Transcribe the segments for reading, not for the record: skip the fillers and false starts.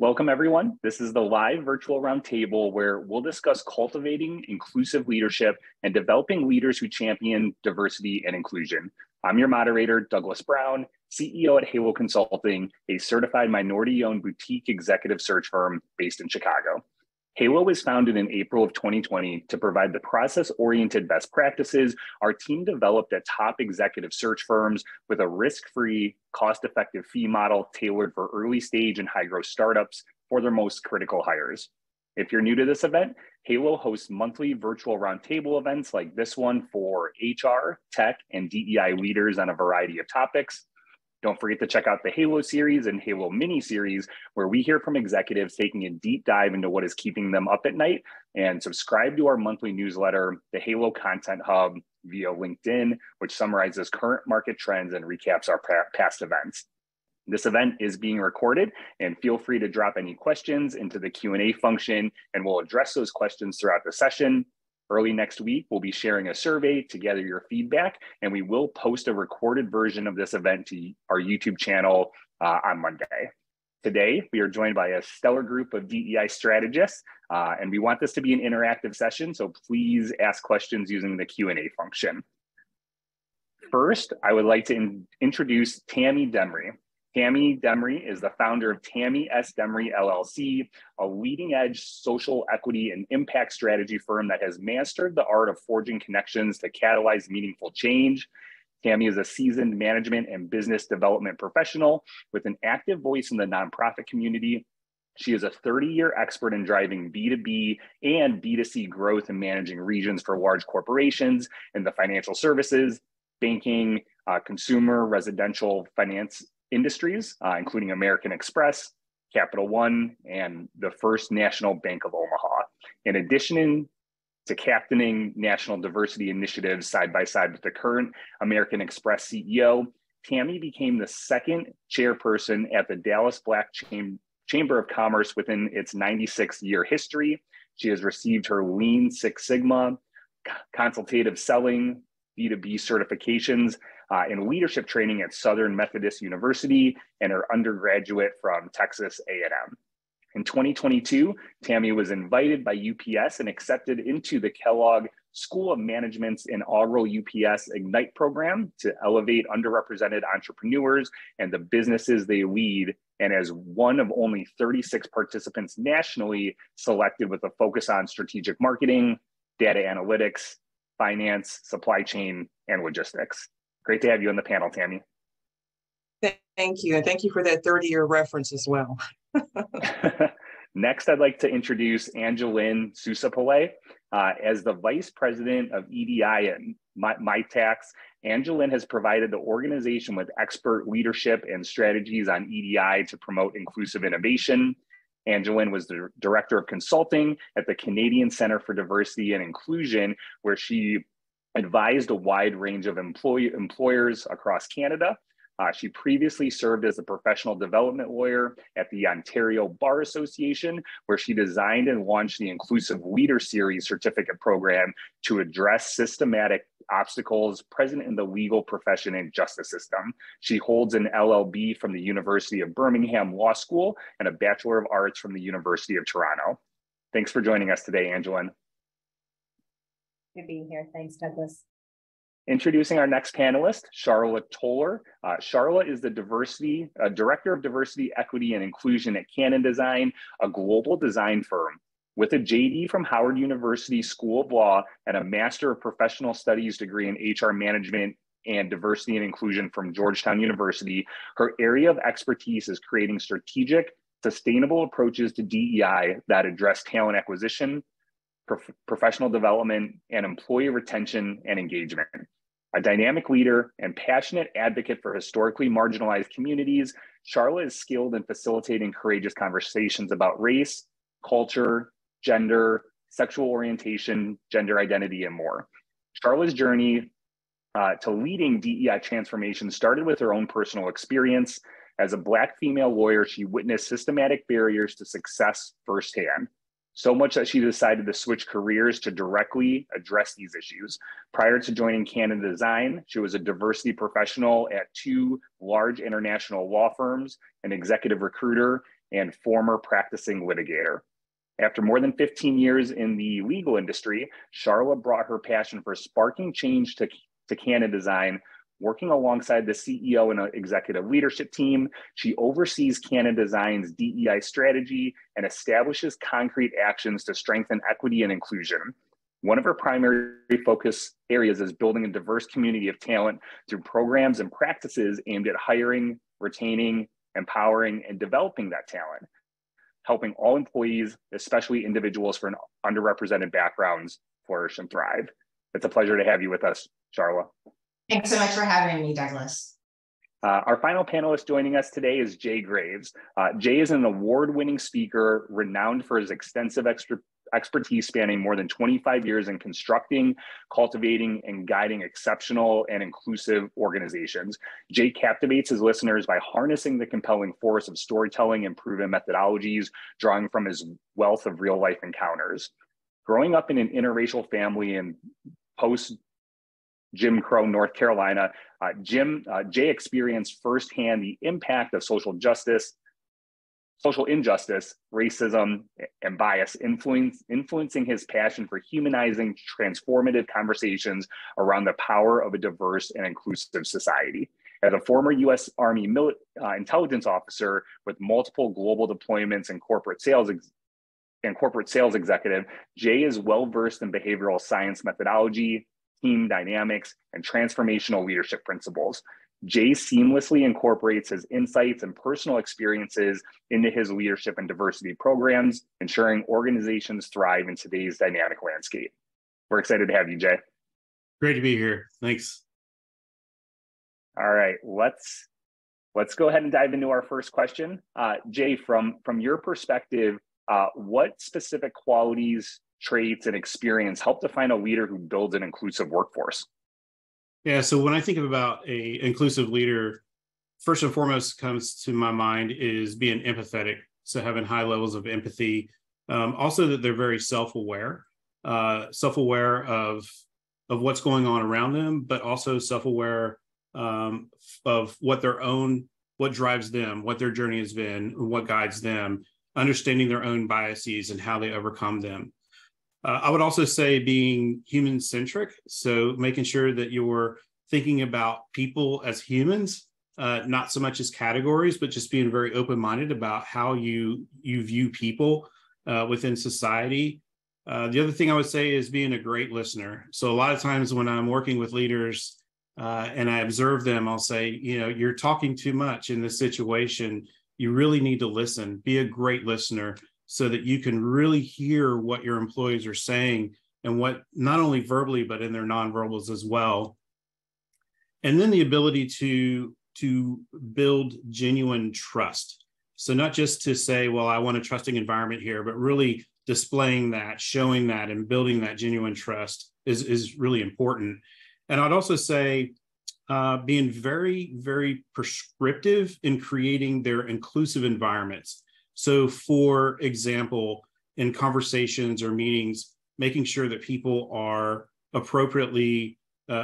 Welcome, everyone. This is the live virtual roundtable where we'll discuss cultivating inclusive leadership and developing leaders who champion diversity and inclusion. I'm your moderator, Douglas Brown, CEO at Halo Consulting, a certified minority-owned boutique executive search firm based in Chicago. Halo was founded in April of 2020 to provide the process-oriented best practices our team developed at top executive search firms with a risk-free, cost-effective fee model tailored for early-stage and high-growth startups for their most critical hires. If you're new to this event, Halo hosts monthly virtual roundtable events like this one for HR, tech, and DEI leaders on a variety of topics. Don't forget to check out the Halo series and Halo mini series, where we hear from executives taking a deep dive into what is keeping them up at night, and subscribe to our monthly newsletter, the Halo Content Hub, via LinkedIn, which summarizes current market trends and recaps our past events. This event is being recorded, and feel free to drop any questions into the Q&A function, and we'll address those questions throughout the session. Early next week, we'll be sharing a survey to gather your feedback, and we will post a recorded version of this event to our YouTube channel on Monday. Today, we are joined by a stellar group of DEI strategists, and we want this to be an interactive session, so please ask questions using the Q&A function. First, I would like to introduce Tammy Demery. Tammy Demery is the founder of Tammy S. Demery, LLC, a leading-edge social equity and impact strategy firm that has mastered the art of forging connections to catalyze meaningful change. Tammy is a seasoned management and business development professional with an active voice in the nonprofit community. She is a 30-year expert in driving B2B and B2C growth and managing regions for large corporations in the financial services, banking, consumer, residential, finance industries, including American Express, Capital One, and the First National Bank of Omaha. In addition to captaining national diversity initiatives side by side with the current American Express CEO, Tammy became the second chairperson at the Dallas Black Chamber of Commerce within its 96-year history. She has received her Lean Six Sigma, consultative selling, B2B certifications, in leadership training at Southern Methodist University, and her undergraduate from Texas A&M. In 2022, Tammy was invited by UPS and accepted into the Kellogg School of Management's inaugural UPS Ignite program to elevate underrepresented entrepreneurs and the businesses they lead, and as one of only 36 participants nationally selected with a focus on strategic marketing, data analytics, finance, supply chain, and logistics. Great to have you on the panel, Tammy. Thank you. And thank you for that 30-year reference as well. Next, I'd like to introduce Angelin Soosaipillai. As the Vice President of EDI at MyTax, Angelin has provided the organization with expert leadership and strategies on EDI to promote inclusive innovation. Angelin was the Director of Consulting at the Canadian Centre for Diversity and Inclusion, where she advised a wide range of employers across Canada. She previously served as a professional development lawyer at the Ontario Bar Association, where she designed and launched the Inclusive Leader Series certificate program to address systematic obstacles present in the legal profession and justice system. She holds an LLB from the University of Birmingham Law School and a Bachelor of Arts from the University of Toronto. Thanks for joining us today, Angelin. Good being here. Thanks, Douglas. Introducing our next panelist, Sharla Toller. Sharla is the Director of Diversity, Equity, and Inclusion at Canon Design, a global design firm. With a JD from Howard University School of Law and a Master of Professional Studies degree in HR Management and Diversity and Inclusion from Georgetown University, her area of expertise is creating strategic, sustainable approaches to DEI that address talent acquisition, professional development, and employee retention and engagement. A dynamic leader and passionate advocate for historically marginalized communities, Sharla is skilled in facilitating courageous conversations about race, culture, gender, sexual orientation, gender identity, and more. Sharla's journey to leading DEI transformation started with her own personal experience. As a Black female lawyer, she witnessed systematic barriers to success firsthand. So much that she decided to switch careers to directly address these issues. Prior to joining Canon Design, she was a diversity professional at 2 large international law firms, an executive recruiter, and former practicing litigator. After more than 15 years in the legal industry, Sharla brought her passion for sparking change to Canna Design. Working alongside the CEO and executive leadership team, she oversees Canna Design's DEI strategy and establishes concrete actions to strengthen equity and inclusion. One of her primary focus areas is building a diverse community of talent through programs and practices aimed at hiring, retaining, empowering, and developing that talent, helping all employees, especially individuals from underrepresented backgrounds, flourish and thrive. It's a pleasure to have you with us, Sharla. Thanks so much for having me, Douglas. Our final panelist joining us today is Jay Graves. Jay is an award-winning speaker renowned for his extensive expertise spanning more than 25 years in constructing, cultivating, and guiding exceptional and inclusive organizations. Jay captivates his listeners by harnessing the compelling force of storytelling and proven methodologies, drawing from his wealth of real-life encounters. Growing up in an interracial family in post-Jim Crow, North Carolina, Jay experienced firsthand the impact of social injustice, racism, and bias influencing his passion for humanizing, transformative conversations around the power of a diverse and inclusive society. As a former U.S. Army intelligence officer with multiple global deployments and corporate sales executive, Jay is well-versed in behavioral science methodology, team dynamics, and transformational leadership principles. Jay seamlessly incorporates his insights and personal experiences into his leadership and diversity programs, ensuring organizations thrive in today's dynamic landscape. We're excited to have you, Jay. Great to be here. Thanks. All right, let's go ahead and dive into our first question. Jay, from your perspective, what specific qualities, traits, and experience help define a leader who builds an inclusive workforce? Yeah, so when I think about an inclusive leader, first and foremost comes to my mind is being empathetic. So having high levels of empathy. Also that they're very self-aware of what's going on around them, but also self-aware of what drives them, what their journey has been, what guides them, understanding their own biases and how they overcome them. I would also say being human-centric, so making sure that you're thinking about people as humans, not so much as categories, but just being very open-minded about how you view people within society. The other thing I would say is being a great listener. So a lot of times when I'm working with leaders and I observe them, I'll say, you're talking too much in this situation. You really need to listen. Be a great listener, so that you can really hear what your employees are saying and what not only verbally, but in their nonverbals as well. And then the ability to build genuine trust. So not just to say, well, I want a trusting environment here, but really displaying that, showing that, and building that genuine trust is really important. And I'd also say being very, very prescriptive in creating their inclusive environments. So for example, in conversations or meetings, making sure that people are appropriately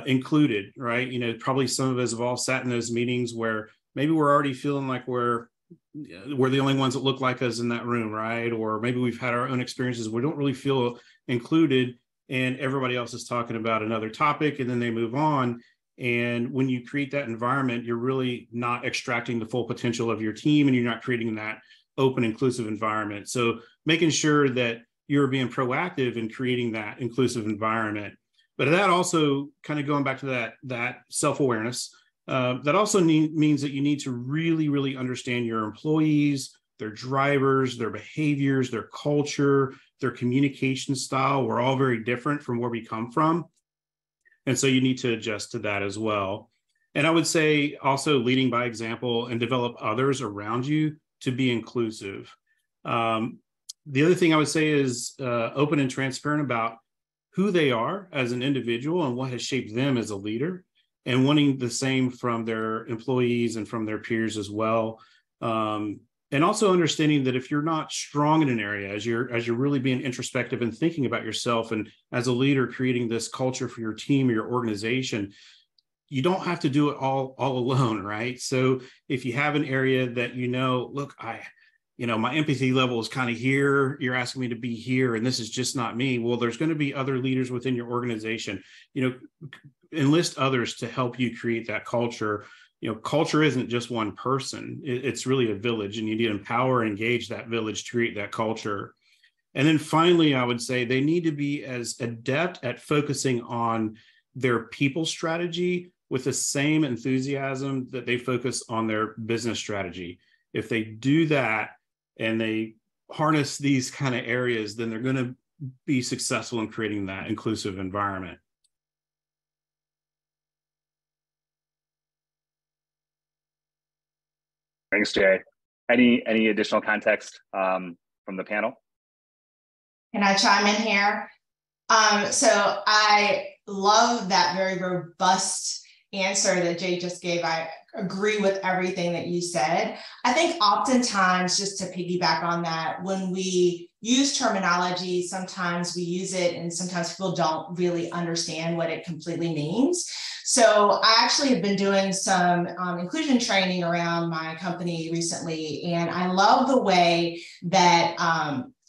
included, right? Probably some of us have all sat in those meetings where maybe we're already feeling like we're the only ones that look like us in that room, right? Or maybe we've had our own experiences. We don't really feel included and everybody else is talking about another topic and then they move on. And when you create that environment, you're really not extracting the full potential of your team and you're not creating that open, inclusive environment. So making sure that you're being proactive in creating that inclusive environment. But that also kind of going back to that self-awareness, that also means that you need to really, really understand your employees, their drivers, their behaviors, their culture, their communication style. We're all very different from where we come from. And so you need to adjust to that as well. And I would say also leading by example and develop others around you to be inclusive. The other thing I would say is open and transparent about who they are as an individual and what has shaped them as a leader, and wanting the same from their employees and from their peers as well. And also understanding that if you're not strong in an area, as you're really being introspective and thinking about yourself, and as a leader creating this culture for your team or your organization, you don't have to do it all alone, right? So if you have an area that look, my empathy level is kind of here. You're asking me to be here, and this is just not me. Well, there's going to be other leaders within your organization. Enlist others to help you create that culture. Culture isn't just one person. It's really a village, and you need to empower and engage that village to create that culture. And then finally, I would say they need to be as adept at focusing on their people strategy with the same enthusiasm that they focus on their business strategy. If they do that and they harness these kind of areas, then they're going to be successful in creating that inclusive environment. Thanks, Jay. Any additional context from the panel? Can I chime in here? So I love that very robust answer that Jay just gave. I agree with everything that you said. I think oftentimes, just to piggyback on that, when we use terminology, sometimes we use it and sometimes people don't really understand what it completely means. So I actually have been doing some inclusion training around my company recently, and I love the way that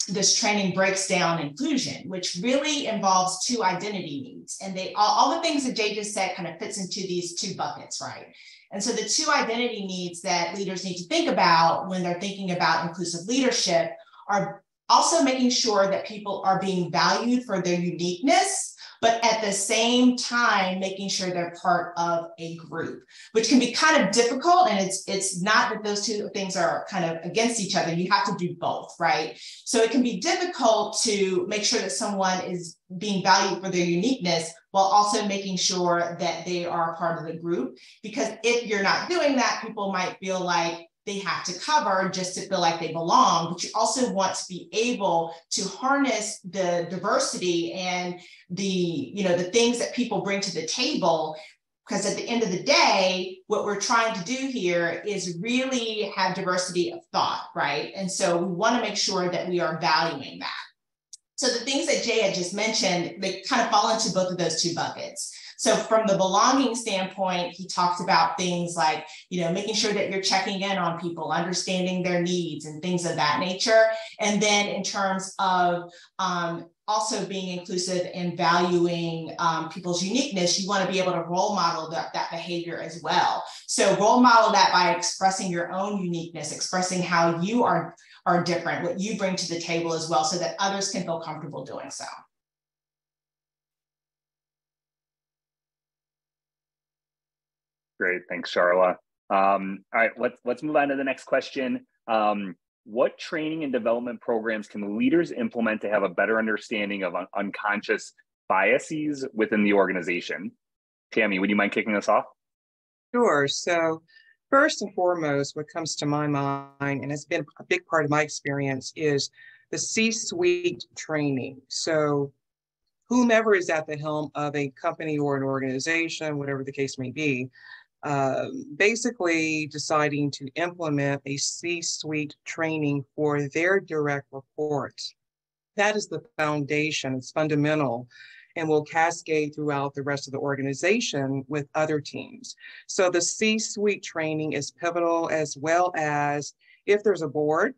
this training breaks down inclusion, which really involves two identity needs. And all the things that Jay just said kind of fits into these two buckets, right? And so the two identity needs that leaders need to think about when they're thinking about inclusive leadership are also making sure that people are being valued for their uniqueness, but at the same time, making sure they're part of a group, which can be kind of difficult. And it's not that those two things are kind of against each other. You have to do both, right? So it can be difficult to make sure that someone is being valued for their uniqueness while also making sure that they are part of the group. Because if you're not doing that, people might feel like they have to cover just to feel like they belong, but you also want to be able to harness the diversity and the things that people bring to the table. Because at the end of the day, what we're trying to do here is really have diversity of thought, right? And so we want to make sure that we are valuing that. So the things that Jay had just mentioned, they kind of fall into both of those two buckets. So from the belonging standpoint, he talked about things like, making sure that you're checking in on people, understanding their needs and things of that nature. And then in terms of also being inclusive and valuing people's uniqueness, you want to be able to role model that behavior as well. So role model that by expressing your own uniqueness, expressing how you are different, what you bring to the table as well, so that others can feel comfortable doing so. Great, thanks, Sharla. All right, let's move on to the next question. What training and development programs can leaders implement to have a better understanding of unconscious biases within the organization? Tammy, would you mind kicking us off? Sure. So first and foremost, what comes to my mind, and it's been a big part of my experience, is the C-suite training. So whomever is at the helm of a company or an organization, whatever the case may be, basically deciding to implement a C-suite training for their direct reports. That is the foundation. It's fundamental and will cascade throughout the rest of the organization with other teams. So the C-suite training is pivotal, as well as if there's a board,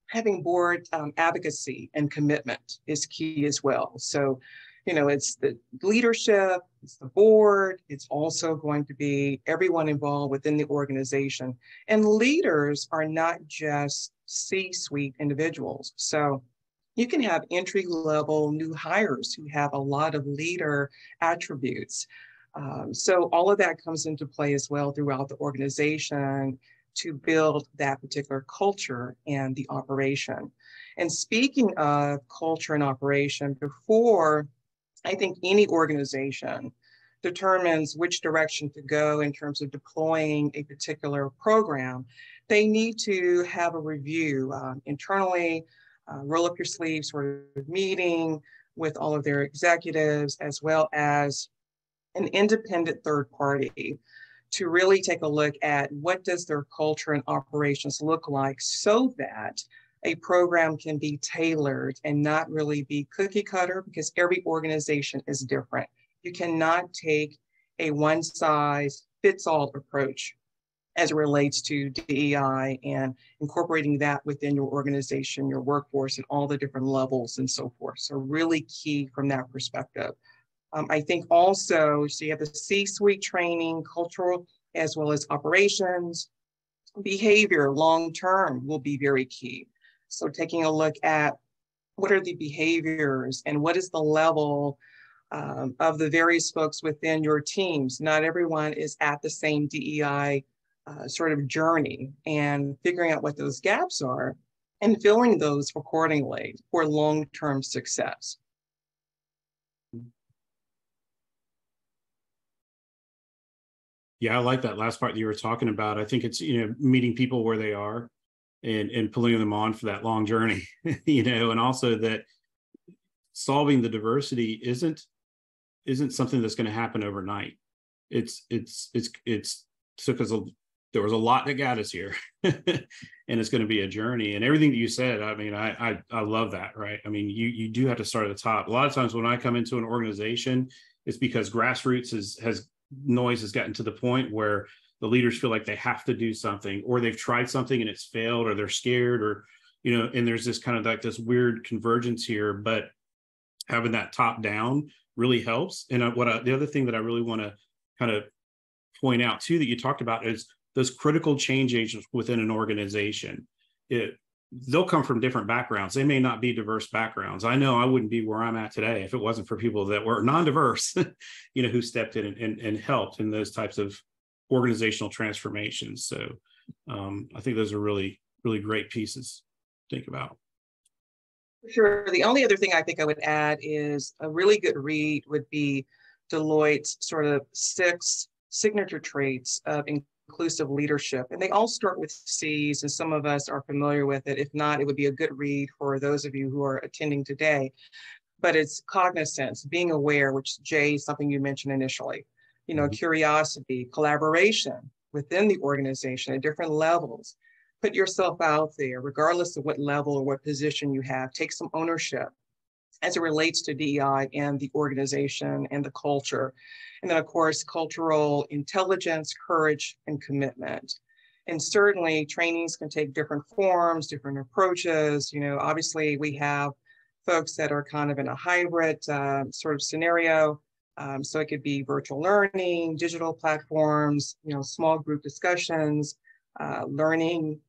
having board advocacy and commitment is key as well. So it's the leadership, it's the board, it's also going to be everyone involved within the organization. And leaders are not just C-suite individuals. So you can have entry-level new hires who have a lot of leader attributes. So all of that comes into play as well throughout the organization to build that particular culture and the operation. And speaking of culture and operation, before I think any organization determines which direction to go in terms of deploying a particular program, they need to have a review internally, roll up your sleeves sort of meeting with all of their executives, as well as an independent third party to really take a look at what does their culture and operations look like, so that a program can be tailored and not really be cookie cutter, because every organization is different. You cannot take a one size fits all approach as it relates to DEI and incorporating that within your organization, your workforce, and all the different levels and so forth. So really key from that perspective. I think also, so you have the C-suite training, cultural, as well as operations, behavior long-term will be very key. So taking a look at what are the behaviors and what is the level of the various folks within your teams. Not everyone is at the same DEI sort of journey, and figuring out what those gaps are and filling those accordingly for long-term success. Yeah, I like that last part that you were talking about. I think it's, meeting people where they are and pulling them on for that long journey, and also that solving the diversity isn't something that's going to happen overnight. It's took us there was a lot that got us here and it's going to be a journey, and everything that you said, I mean, I love that, right? I mean, you do have to start at the top. A lot of times when I come into an organization, it's because grassroots noise has gotten to the point where the leaders feel like they have to do something, or they've tried something and it's failed, or they're scared, or, and there's this kind of like this weird convergence here, but having that top down really helps. And the other thing that I really want to kind of point out too, that you talked about, is those critical change agents within an organization. They'll come from different backgrounds. They may not be diverse backgrounds. I know I wouldn't be where I'm at today if it wasn't for people that were non-diverse, who stepped in and helped in those types of organizational transformations. So I think those are really, really great pieces to think about. Sure. The only other thing I think I would add is a really good read would be Deloitte's sort of 6 signature traits of inclusive leadership. And they all start with C's, and some of us are familiar with it. If not, it would be a good read for those of you who are attending today. But it's cognizance, being aware, which Jay is something you mentioned initially, curiosity, collaboration within the organization at different levels. Put yourself out there, regardless of what level or what position you have. Take some ownership as it relates to DEI and the organization and the culture. And then, of course, cultural intelligence, courage, and commitment. And certainly trainings can take different forms, different approaches. Obviously we have folks that are kind of in a hybrid sort of scenario. So it could be virtual learning, digital platforms, small group discussions, learning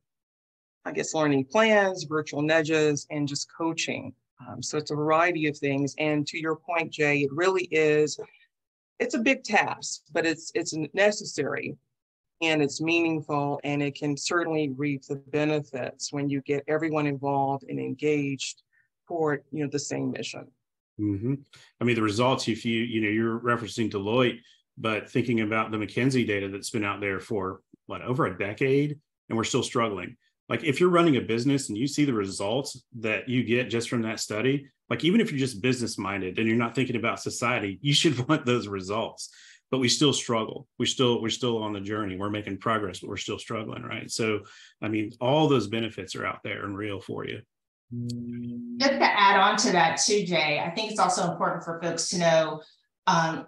plans, virtual nudges, and just coaching. So it's a variety of things. And to your point, Jay, it really is, it's a big task, but it's necessary and it's meaningful, and it can certainly reap the benefits when you get everyone involved and engaged for the same mission. Mm-hmm. I mean, the results, if you're referencing Deloitte, but thinking about the McKinsey data that's been out there for over a decade, and we're still struggling. Like, if you're running a business and you see the results that you get just from that study, like, even if you're just business minded and you're not thinking about society, you should want those results. But we still struggle. We're still on the journey. We're making progress, but we're still struggling, right? So, I mean, all those benefits are out there and real for you. Just to add on to that too, Jay, I think it's also important for folks to know,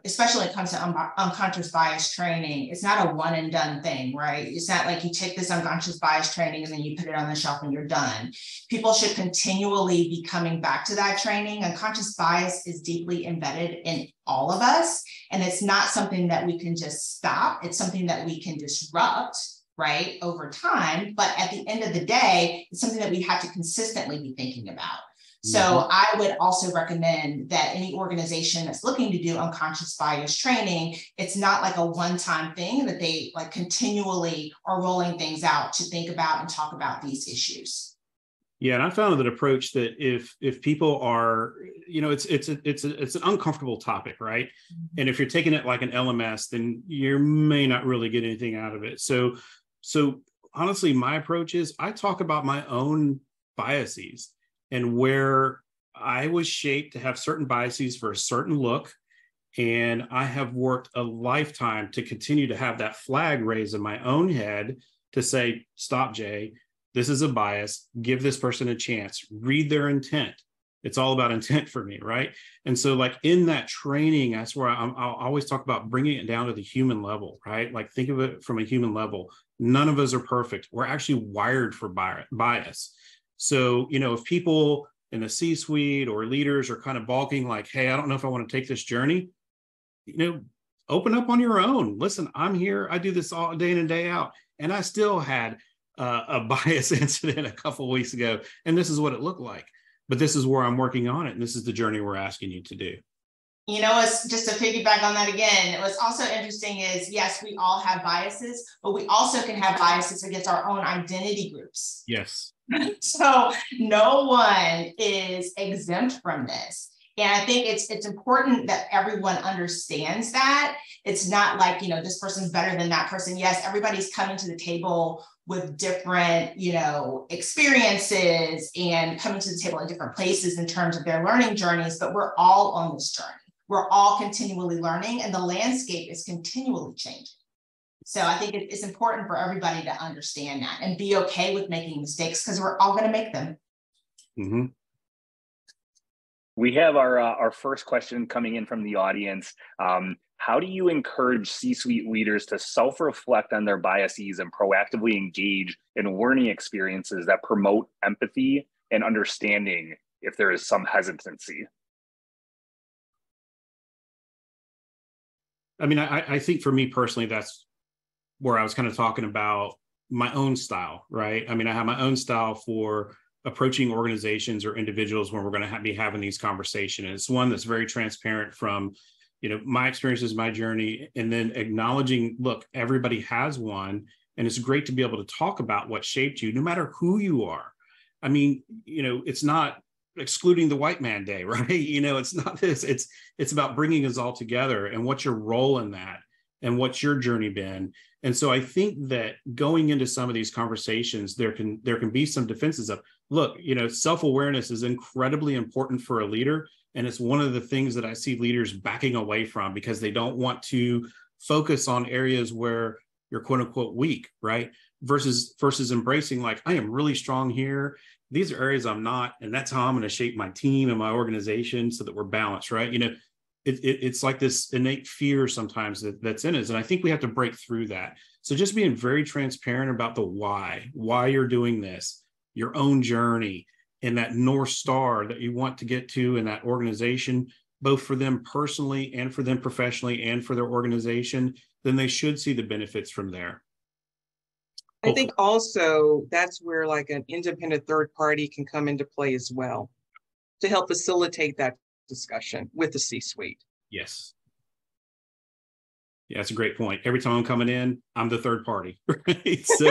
especially when it comes to unconscious bias training, it's not a one and done thing, right? It's not like you take this unconscious bias training and then you put it on the shelf and you're done. People should continually be coming back to that training. Unconscious bias is deeply embedded in all of us, and it's not something that we can just stop. It's something that we can disrupt, right, over time. But at the end of the day, it's something that we have to consistently be thinking about. So I would also recommend that any organization that's looking to do unconscious bias training, it's not like a one-time thing, that they continually are rolling things out to think about and talk about these issues. Yeah, and I found that approach that if people are, it's an uncomfortable topic, right? And if you're taking it like an LMS, then you may not really get anything out of it. So honestly, my approach is I talk about my own biases and where I was shaped to have certain biases for a certain look. And I have worked a lifetime to continue to have that flag raised in my own head to say, stop, Jay, this is a bias. Give this person a chance. Read their intent. It's all about intent for me, right? And so like in that training, that's where I'll always talk about bringing it down to the human level, right? Like think of it from a human level. None of us are perfect. We're actually wired for bias. So, if people in the C-suite or leaders are kind of balking like, hey, I don't know if I want to take this journey, open up on your own. Listen, I'm here. I do this all day in and day out. And I still had a bias incident a couple of weeks ago. And this is what it looked like. But this is where I'm working on it. And this is the journey we're asking you to do. It's just to piggyback on that again. What's also interesting is, yes, we all have biases, but we also can have biases against our own identity groups. Yes. So no one is exempt from this. And I think it's important that everyone understands that. It's not like, this person's better than that person. Yes, everybody's coming to the table with different, experiences and coming to the table in different places in terms of their learning journeys, but we're all on this journey. We're all continually learning, and the landscape is continually changing. So I think it's important for everybody to understand that and be okay with making mistakes, because we're all going to make them. Mm-hmm. We have our first question coming in from the audience. How do you encourage C-suite leaders to self-reflect on their biases and proactively engage in learning experiences that promote empathy and understanding if there is some hesitancy? I mean, I think for me personally, that's where I was kind of talking about my own style, right? I mean, I have my own style for approaching organizations or individuals when we're going to be having these conversations. And it's one that's very transparent from, my experiences, my journey, and then acknowledging, look, everybody has one. And it's great to be able to talk about what shaped you, no matter who you are. I mean, it's not excluding the white man day, right? It's not this, it's about bringing us all together and what's your role in that and what's your journey been. And so I think that going into some of these conversations, there can be some defenses of, look, self-awareness is incredibly important for a leader. And it's one of the things that I see leaders backing away from because they don't want to focus on areas where you're quote unquote weak, right? Versus embracing like, I am really strong here. These are areas I'm not, and that's how I'm going to shape my team and my organization so that we're balanced, right? It's like this innate fear sometimes that's in us. And I think we have to break through that. So just being very transparent about the why you're doing this, your own journey, and that North Star that you want to get to in that organization, both for them personally and for them professionally and for their organization, then they should see the benefits from there. I think also that's where like an independent third party can come into play as well to help facilitate that discussion with the C-suite. Yes. Yeah, that's a great point. Every time I'm coming in, I'm the third party, right? So,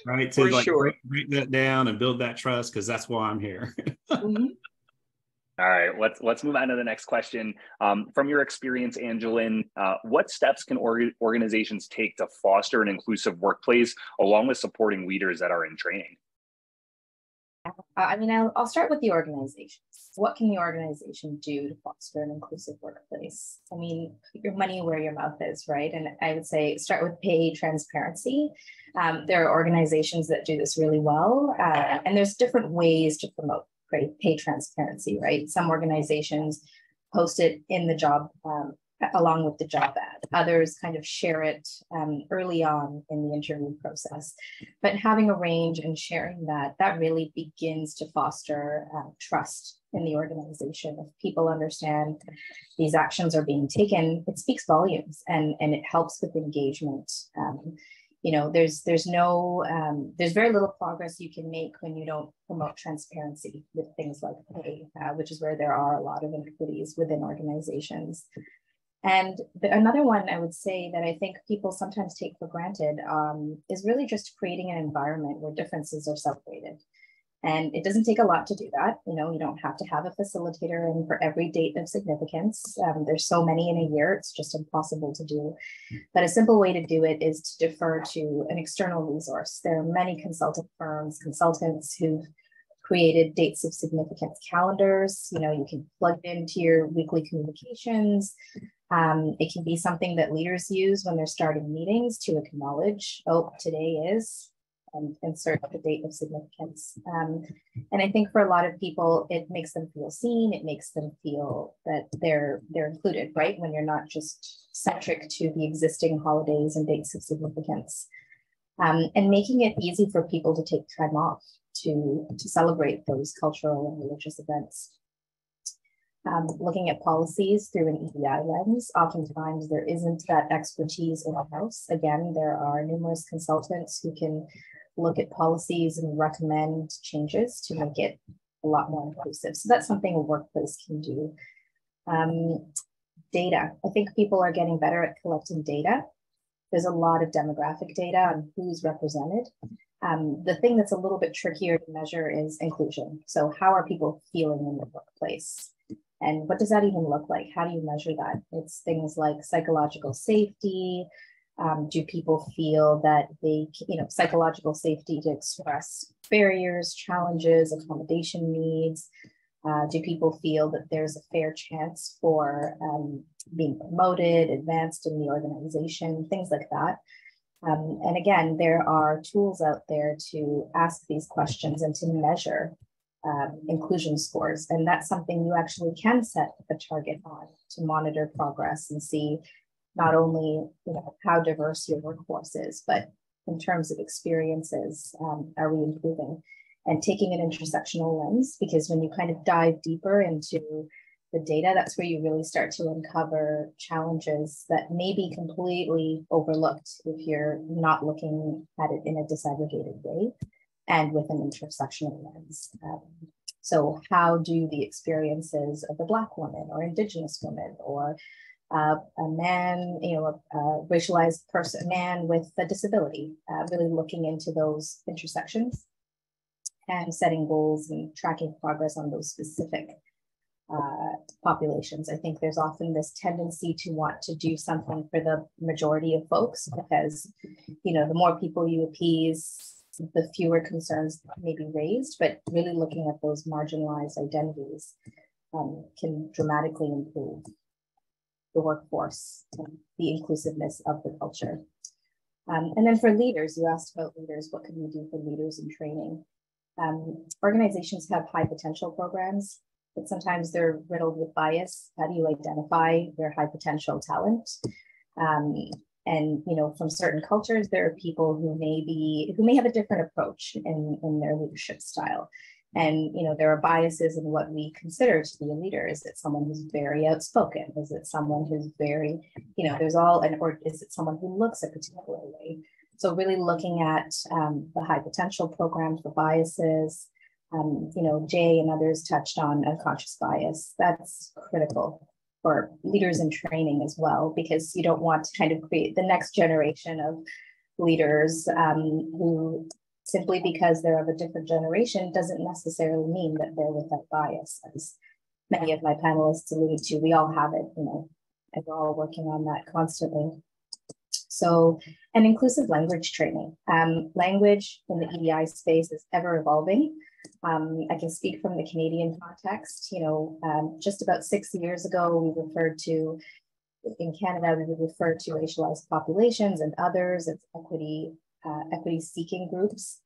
right. So For sure. break that down and build that trust, because that's why I'm here. Mm-hmm. All right, let's move on to the next question. From your experience, Angelin, what steps can organizations take to foster an inclusive workplace along with supporting leaders that are in training? I'll start with the organizations. What can the organization do to foster an inclusive workplace? Put your money where your mouth is, right? And I would say start with pay transparency. There are organizations that do this really well, and there's different ways to promote pay transparency, right? Some organizations post it in the job along with the job ad. Others kind of share it early on in the interview process. But having a range and sharing that really begins to foster trust in the organization. If people understand these actions are being taken, it speaks volumes and it helps with engagement. There's very little progress you can make when you don't promote transparency with things like pay, which is where there are a lot of inequities within organizations. And another one I would say that I think people sometimes take for granted is really just creating an environment where differences are celebrated. And it doesn't take a lot to do that. You don't have to have a facilitator in for every date of significance. There's so many in a year, it's just impossible to do. But a simple way to do it is to defer to an external resource. There are many consulting firms, consultants who've created dates of significance calendars. You can plug it into your weekly communications. It can be something that leaders use when they're starting meetings to acknowledge, oh, today is and insert the date of significance. And I think for a lot of people, it makes them feel seen. It makes them feel that they're included, right? When you're not just centric to the existing holidays and dates of significance. And making it easy for people to take time off to celebrate those cultural and religious events. Looking at policies through an EDI lens, oftentimes there isn't that expertise in the house. Again, there are numerous consultants who can look at policies and recommend changes to make it a lot more inclusive. So that's something a workplace can do. Data. I think people are getting better at collecting data. There's a lot of demographic data on who's represented. The thing that's a little bit trickier to measure is inclusion. So how are people feeling in the workplace? And what does that even look like? How do you measure that? It's things like psychological safety. Do people feel that they, psychological safety to express barriers, challenges, accommodation needs? Do people feel that there's a fair chance for being promoted, advanced in the organization, things like that? And again, there are tools out there to ask these questions and to measure inclusion scores. And that's something you actually can set a target on to monitor progress and see not only how diverse your workforce is, but in terms of experiences, are we improving? And taking an intersectional lens, because when you kind of dive deeper into the data, that's where you really start to uncover challenges that may be completely overlooked if you're not looking at it in a disaggregated way and with an intersectional lens. So how do the experiences of a Black woman or Indigenous woman or a man, a racialized person, man with a disability, really looking into those intersections and setting goals and tracking progress on those specific populations. I think there's often this tendency to want to do something for the majority of folks because, the more people you appease, the fewer concerns may be raised, but really looking at those marginalized identities can dramatically improve the workforce, the inclusiveness of the culture. And then for leaders, you asked about leaders, what can we do for leaders in training? Organizations have high potential programs, but sometimes they're riddled with bias. How do you identify their high potential talent? And from certain cultures, there are people who may have a different approach in their leadership style. And there are biases in what we consider to be a leader. Is it someone who's very outspoken? Is it someone who's very, or is it someone who looks a particular way? So really looking at the high potential programs for biases. Jay and others touched on unconscious bias. That's critical for leaders in training as well, because you don't want to kind of create the next generation of leaders who simply because they're of a different generation doesn't necessarily mean that they're without bias. As many of my panelists alluded to, we all have it, and we're all working on that constantly. So, and inclusive language training. Language in the EDI space is ever evolving. I can speak from the Canadian context. Just about 6 years ago, we referred to, in Canada, we would refer to racialized populations and others as equity-seeking groups.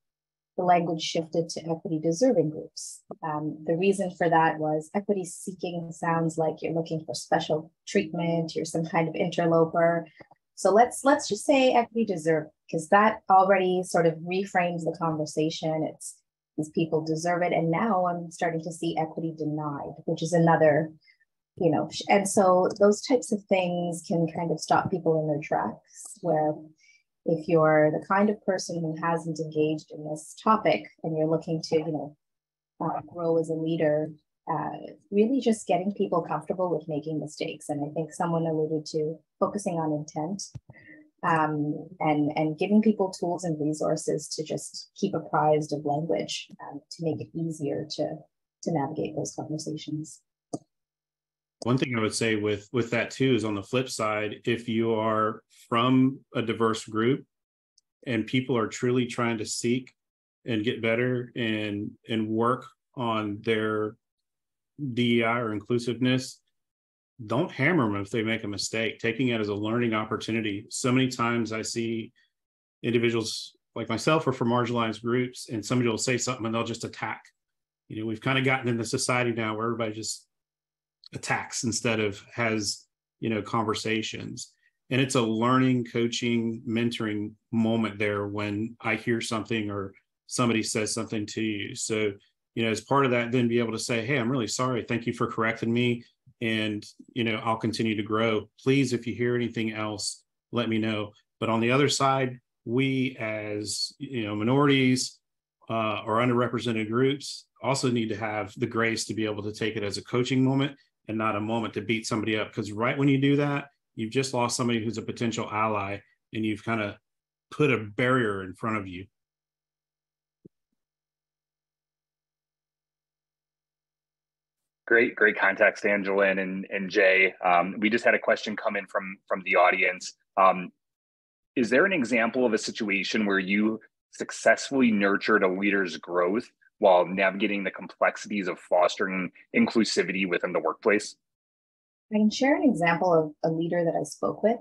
The language shifted to equity-deserving groups. The reason for that was equity-seeking sounds like you're looking for special treatment, you're some kind of interloper. So let's just say equity-deserving, because that already sort of reframes the conversation. It's these people deserve it, and now I'm starting to see equity denied, which is another, and so those types of things can kind of stop people in their tracks, where if you're the kind of person who hasn't engaged in this topic and you're looking to, grow as a leader, really just getting people comfortable with making mistakes. And I think someone alluded to focusing on intent and giving people tools and resources to just keep apprised of language to make it easier to navigate those conversations. One thing I would say with that too is on the flip side, if you are from a diverse group and people are truly trying to seek and get better and work on their DEI or inclusiveness, don't hammer them if they make a mistake, taking it as a learning opportunity. So many times I see individuals like myself or from marginalized groups, and somebody will say something and they'll just attack. We've kind of gotten into society now where everybody just attacks instead of has, conversations. And it's a learning, coaching, mentoring moment there when I hear something or somebody says something to you. So, as part of that, then be able to say, hey, I'm really sorry. Thank you for correcting me. And, I'll continue to grow. Please, if you hear anything else, let me know. But on the other side, we as, minorities or underrepresented groups also need to have the grace to be able to take it as a coaching moment and not a moment to beat somebody up. Because right when you do that, you've just lost somebody who's a potential ally, and you've kind of put a barrier in front of you. Great context, Angelin and Jay. We just had a question come in from the audience. Is there an example of a situation where you successfully nurtured a leader's growth while navigating the complexities of fostering inclusivity within the workplace? I can share an example of a leader that I spoke with.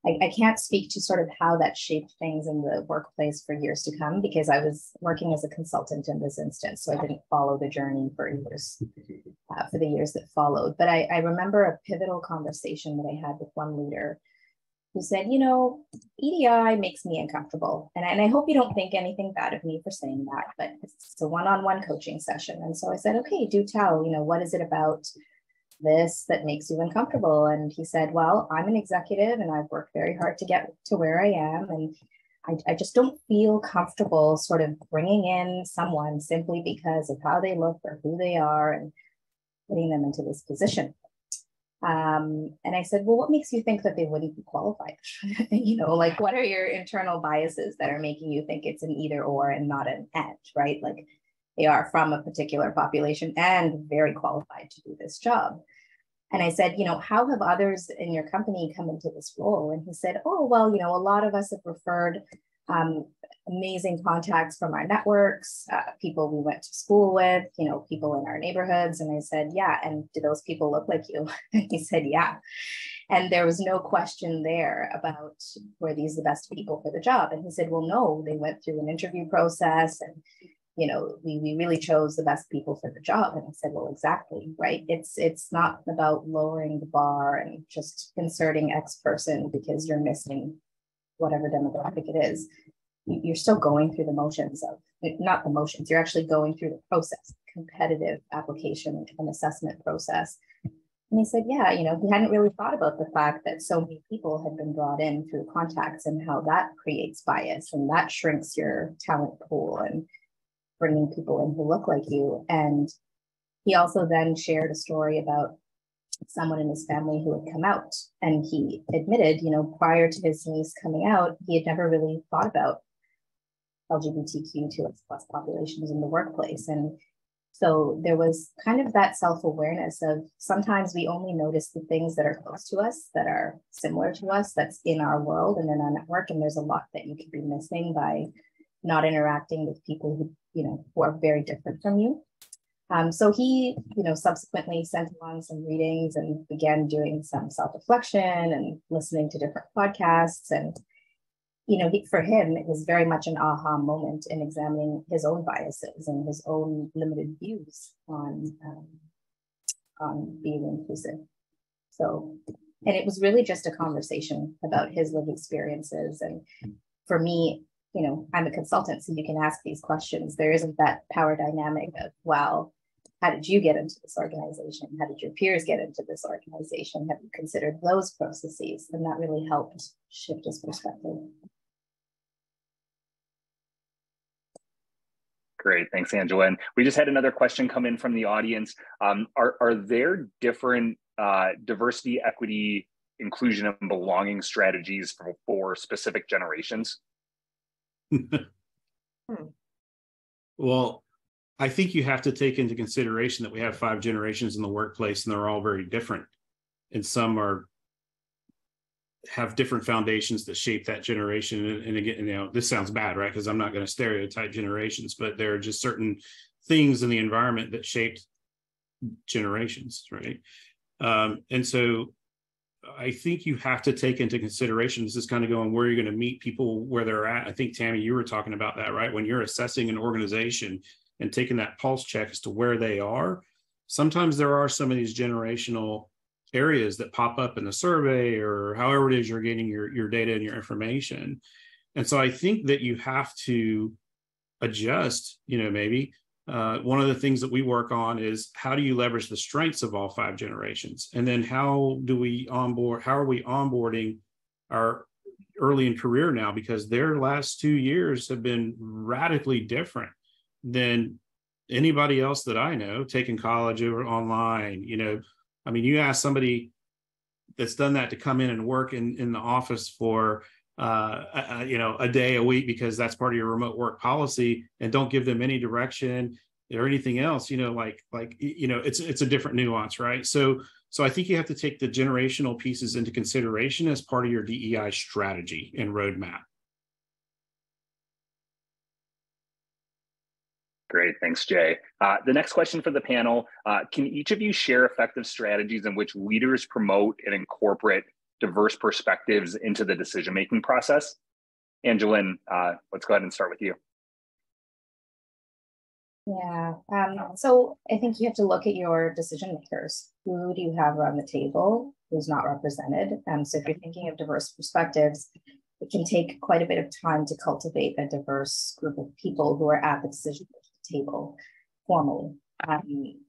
I can't speak to sort of how that shaped things in the workplace for years to come, because I was working as a consultant in this instance, so I didn't follow the journey for years, for the years that followed. But I remember a pivotal conversation that I had with one leader who said, EDI makes me uncomfortable. And I hope you don't think anything bad of me for saying that, but it's a one-on-one coaching session. And so I said, okay, do tell, what is it about this that makes you uncomfortable? And he said, well, I'm an executive and I've worked very hard to get to where I am. And I just don't feel comfortable sort of bringing in someone simply because of how they look or who they are and putting them into this position. And I said, well, what makes you think that they wouldn't be qualified? What are your internal biases that are making you think it's an either or and not an and, right? Like, they are from a particular population and very qualified to do this job. And I said, how have others in your company come into this role? And he said, oh, well, a lot of us have referred amazing contacts from our networks, people we went to school with, people in our neighborhoods. And I said, yeah. And do those people look like you? And he said, yeah. And there was no question there about, were these the best people for the job? And he said, well, no, they went through an interview process and we really chose the best people for the job. And I said, well, exactly, right? It's not about lowering the bar and just inserting X person because you're missing whatever demographic it is. You're still going through the motions of, not the motions, you're actually going through the process, competitive application and assessment process. And he said, yeah, he hadn't really thought about the fact that so many people had been brought in through contacts and how that creates bias and that shrinks your talent pool and bringing people in who look like you. And he also then shared a story about someone in his family who had come out, and he admitted, prior to his niece coming out, he had never really thought about LGBTQ2+ populations in the workplace. And so there was kind of that self-awareness of sometimes we only notice the things that are close to us, that are similar to us, that's in our world and in our network. And there's a lot that you could be missing by not interacting with people who are very different from you. So he, subsequently sent along some readings and began doing some self-reflection and listening to different podcasts. And, for him, it was very much an aha moment in examining his own biases and his own limited views on being inclusive. So, and it was really just a conversation about his lived experiences. And for me, I'm a consultant, so you can ask these questions. There isn't that power dynamic of, well, how did you get into this organization? How did your peers get into this organization? Have you considered those processes? And that really helped shift his perspective. Great, thanks, Angelin. We just had another question come in from the audience. Are there different diversity, equity, inclusion, and belonging strategies for specific generations? Well, I think you have to take into consideration that we have 5 generations in the workplace, and they're all very different. And some have different foundations that shape that generation. And again, this sounds bad, right? Because I'm not going to stereotype generations, but there are just certain things in the environment that shaped generations, right? And so I think you have to take into consideration, this is kind of going where you're going to meet people where they're at. I think, Tammy, you were talking about that, right? When you're assessing an organization and taking that pulse check as to where they are, sometimes there are some of these generational areas that pop up in the survey or however it is you're getting your data and your information. And so I think that you have to adjust, maybe. One of the things that we work on is how do you leverage the strengths of all 5 generations? And then how are we onboarding our early in career now? Because their last 2 years have been radically different than anybody else that I know taking college or online. You ask somebody that's done that to come in and work in the office for a day a week because that's part of your remote work policy, and don't give them any direction or anything else, it's a different nuance, right? So I think you have to take the generational pieces into consideration as part of your DEI strategy and roadmap. Great, thanks, Jay. The next question for the panel, can each of you share effective strategies in which leaders promote and incorporate diverse perspectives into the decision-making process? Angelin, let's go ahead and start with you. Yeah, so I think you have to look at your decision makers. Who do you have around the table who's not represented? So if you're thinking of diverse perspectives, it can take quite a bit of time to cultivate a diverse group of people who are at the decision table formally,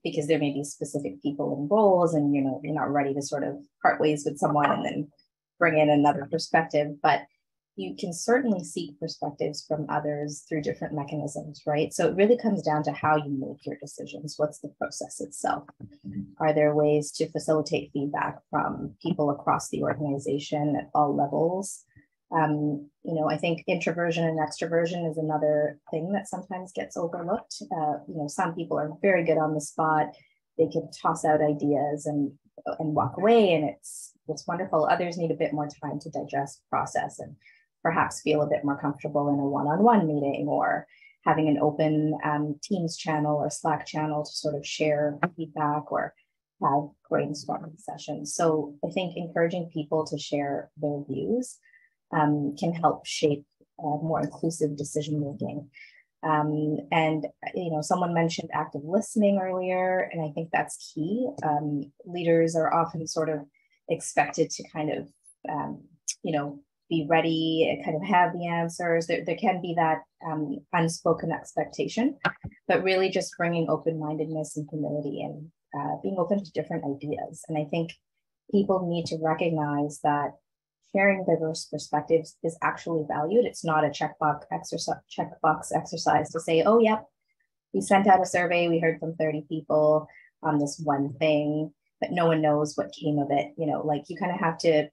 because there may be specific people in roles and you're not ready to sort of part ways with someone and then bring in another perspective, but you can certainly seek perspectives from others through different mechanisms, right? So it really comes down to how you make your decisions. What's the process itself? Are there ways to facilitate feedback from people across the organization at all levels? I think introversion and extroversion is another thing that sometimes gets overlooked. Some people are very good on the spot. They can toss out ideas and walk away, and it's wonderful. Others need a bit more time to digest, process, and perhaps feel a bit more comfortable in a one-on-one meeting or having an open Teams channel or Slack channel to sort of share feedback or have brainstorming sessions. So I think encouraging people to share their views can help shape more inclusive decision-making. And someone mentioned active listening earlier, and I think that's key. Leaders are often sort of expected to kind of, be ready and kind of have the answers. There can be that unspoken expectation, but really just bringing open-mindedness and humility and being open to different ideas. And I think people need to recognize that sharing diverse perspectives is actually valued. It's not a checkbox exercise to say, oh, yep, we sent out a survey, we heard from 30 people on this one thing, but no one knows what came of it. You kind of have to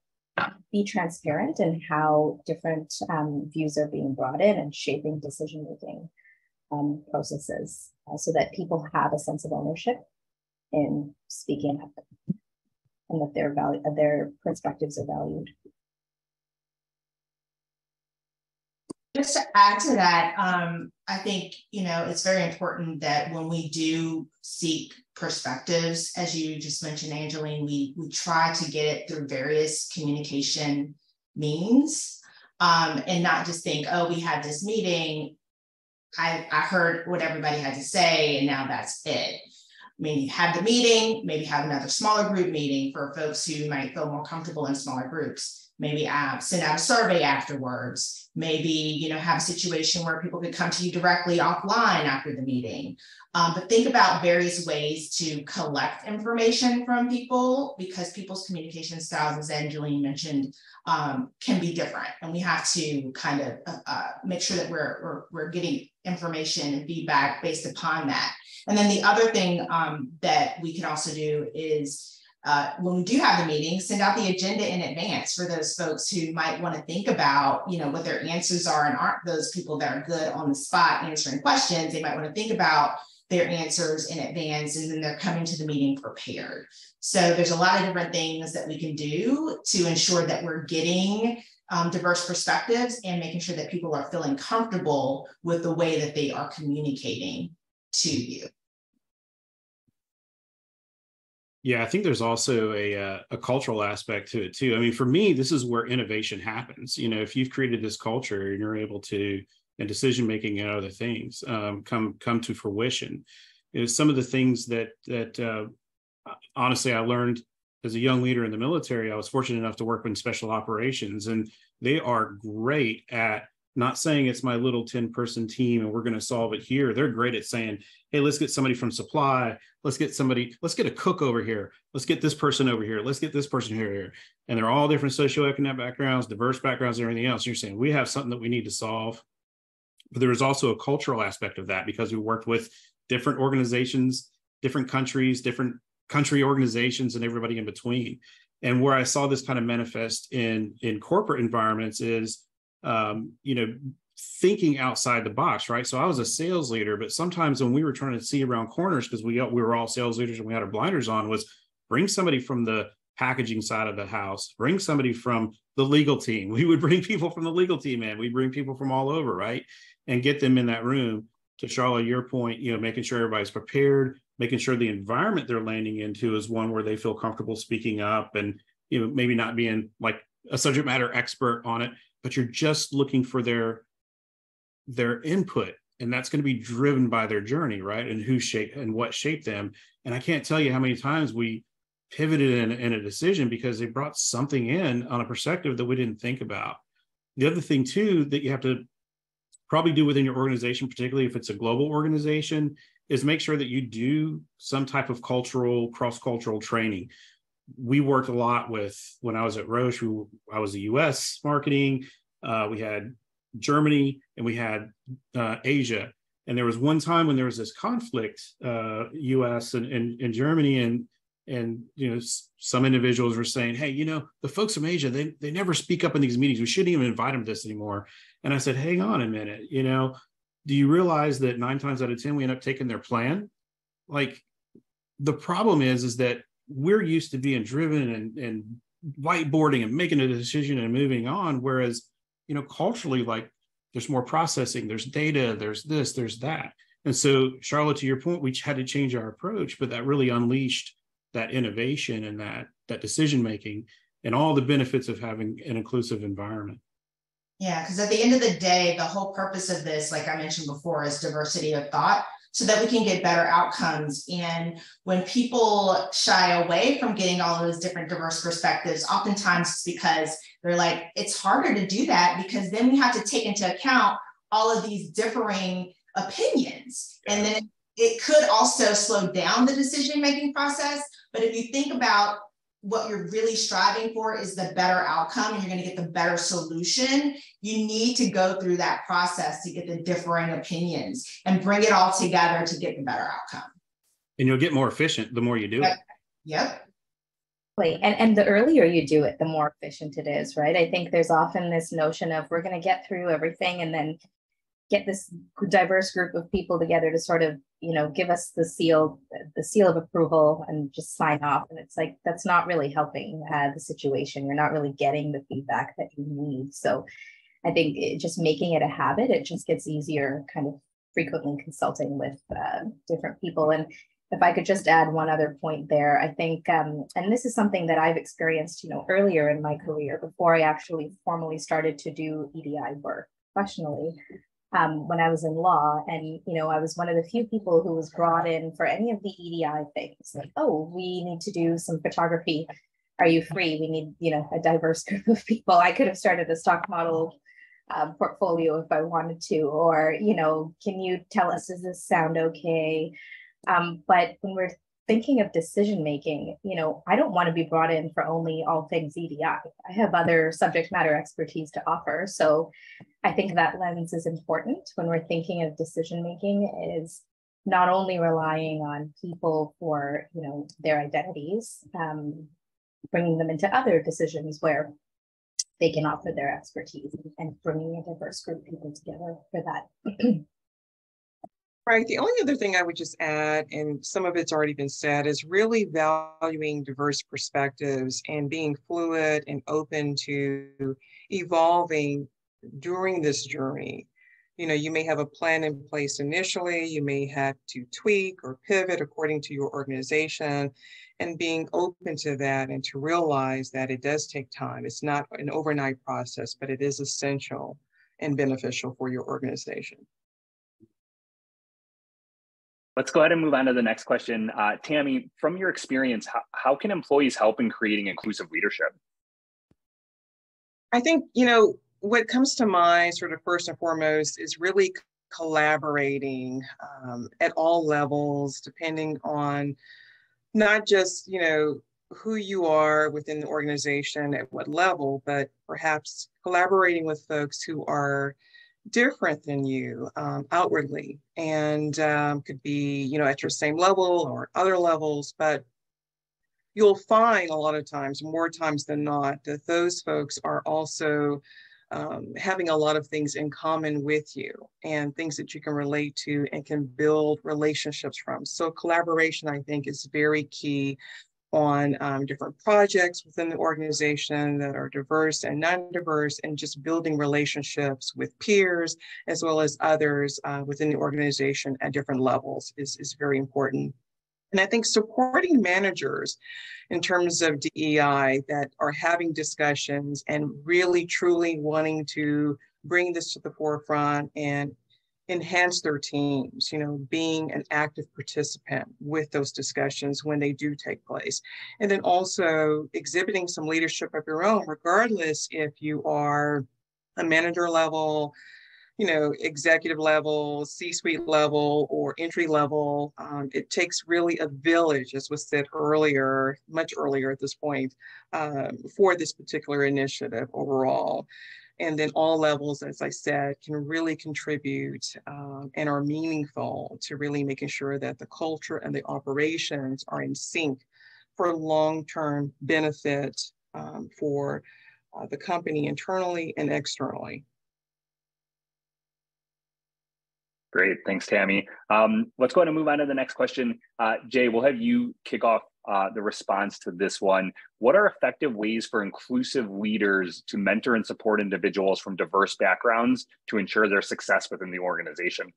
be transparent in how different views are being brought in and shaping decision-making processes so that people have a sense of ownership in speaking up and that their perspectives are valued. Just to add to that, I think, it's very important that when we do seek perspectives, as you just mentioned, Angelin, we try to get it through various communication means and not just think, oh, we had this meeting, I heard what everybody had to say, and now that's it. Maybe have the meeting, maybe have another smaller group meeting for folks who might feel more comfortable in smaller groups. Maybe send out a survey afterwards. Maybe, have a situation where people could come to you directly offline after the meeting. But think about various ways to collect information from people, because people's communication styles, as Angelin mentioned, can be different. And we have to kind of make sure that we're getting information and feedback based upon that. And then the other thing that we can also do is when we do have the meeting, send out the agenda in advance for those folks who might want to think about, what their answers are, and aren't those people that are good on the spot answering questions. They might want to think about their answers in advance, and then they're coming to the meeting prepared. So there's a lot of different things that we can do to ensure that we're getting diverse perspectives and making sure that people are feeling comfortable with the way that they are communicating to you. Yeah, I think there's also a cultural aspect to it too. I mean, for me, this is where innovation happens. You know, if you've created this culture and you're able to, and decision making and other things come to fruition. You know, some of the things that honestly I learned as a young leader in the military. I was fortunate enough to work in special operations, and they are great at not saying it's my little 10-person team and we're going to solve it here. They're great at saying, hey, let's get somebody from supply. Let's get a cook over here. Let's get this person over here. Let's get this person here. And they're all different socioeconomic backgrounds, diverse backgrounds, and everything else. You're saying we have something that we need to solve. But there was also a cultural aspect of that because we worked with different organizations, different countries, different country organizations, and everybody in between. And where I saw this kind of manifest in corporate environments is, you know, thinking outside the box, right? So I was a sales leader, but sometimes when we were trying to see around corners, because we were all sales leaders and we had our blinders on, was bring somebody from the packaging side of the house, bring somebody from the legal team. We would bring people from the legal team in. We bring people from all over, right? And get them in that room. To Sharla, your point, you know, making sure everybody's prepared, making sure the environment they're landing into is one where they feel comfortable speaking up and, you know, maybe not being like a subject matter expert on it, but you're just looking for their input, and that's going to be driven by their journey, right? And who shaped and what shaped them. And I can't tell you how many times we pivoted in a decision because they brought something in on a perspective that we didn't think about. The other thing too that you have to probably do within your organization, particularly if it's a global organization, is make sure that you do some type of cross-cultural training. We worked a lot with, when I was at Roche, I was the US marketing, we had Germany, and we had Asia. And there was one time when there was this conflict, US and Germany, and you know, some individuals were saying, hey, you know, the folks from Asia, they never speak up in these meetings. We shouldn't even invite them to this anymore. And I said, hang on a minute, you know, do you realize that 9 times out of 10, we end up taking their plan? Like, the problem is that we're used to being driven and whiteboarding and making a decision and moving on. Whereas, you know, culturally, like, there's more processing, there's data, there's this, there's that. And so, Sharla, to your point, we had to change our approach, but that really unleashed that innovation and that decision making and all the benefits of having an inclusive environment. Yeah, because at the end of the day, the whole purpose of this, like I mentioned before, is diversity of thought so that we can get better outcomes. And when people shy away from getting all of those different diverse perspectives, oftentimes it's because they're like, it's harder to do that because then we have to take into account all of these differing opinions. And then it could also slow down the decision-making process. But if you think about what you're really striving for is the better outcome and you're going to get the better solution, you need to go through that process to get the differing opinions and bring it all together to get the better outcome. And you'll get more efficient the more you do it. Yep. And the earlier you do it, the more efficient it is, right? I think there's often this notion of we're going to get through everything and then get this diverse group of people together to sort of, you know, give us the seal of approval and just sign off. And it's like, that's not really helping the situation. You're not really getting the feedback that you need. So I think just making it a habit, it just gets easier kind of frequently consulting with different people. And if I could just add one other point there, I think, and this is something that I've experienced, you know, earlier in my career before I actually formally started to do EDI work professionally. When I was in law, and, you know, I was one of the few people who was brought in for any of the EDI things, like, oh, we need to do some photography. Are you free? We need, you know, a diverse group of people. I could have started a stock model portfolio if I wanted to, or, you know, can you tell us, does this sound okay? But when we're thinking of decision making, you know, I don't want to be brought in for only all things EDI. I have other subject matter expertise to offer. So I think that lens is important when we're thinking of decision making, is not only relying on people for, you know, their identities, bringing them into other decisions where they can offer their expertise, and bringing a diverse group of people together for that. Right. The only other thing I would just add, and some of it's already been said, is really valuing diverse perspectives and being fluid and open to evolving during this journey. You may have a plan in place initially, you may have to tweak or pivot according to your organization, and being open to that and to realize that it does take time. It's not an overnight process, but it is essential and beneficial for your organization. Let's go ahead and move on to the next question. Tammy, from your experience, how can employees help in creating inclusive leadership? I think, what comes to mind sort of first and foremost is really collaborating at all levels, depending on not just, who you are within the organization at what level, but perhaps collaborating with folks who are different than you outwardly, and could be, at your same level or other levels, but you'll find a lot of times, more times than not, that those folks are also having a lot of things in common with you and things that you can relate to and can build relationships from. So collaboration, I think, is very key on different projects within the organization that are diverse and non-diverse, and just building relationships with peers as well as others within the organization at different levels is very important. And I think supporting managers in terms of DEI that are having discussions and really truly wanting to bring this to the forefront and enhance their teams, being an active participant with those discussions when they do take place. And then also exhibiting some leadership of your own, regardless if you are a manager level, executive level, C-suite level, or entry level. It takes really a village, as was said earlier, much earlier at this point, for this particular initiative overall. And then all levels, as I said, can really contribute and are meaningful to really making sure that the culture and the operations are in sync for long-term benefit for the company internally and externally. Great, thanks, Tammy. Let's go ahead and move on to the next question. Jay, we'll have you kick off the response to this one. What are effective ways for inclusive leaders to mentor and support individuals from diverse backgrounds to ensure their success within the organization?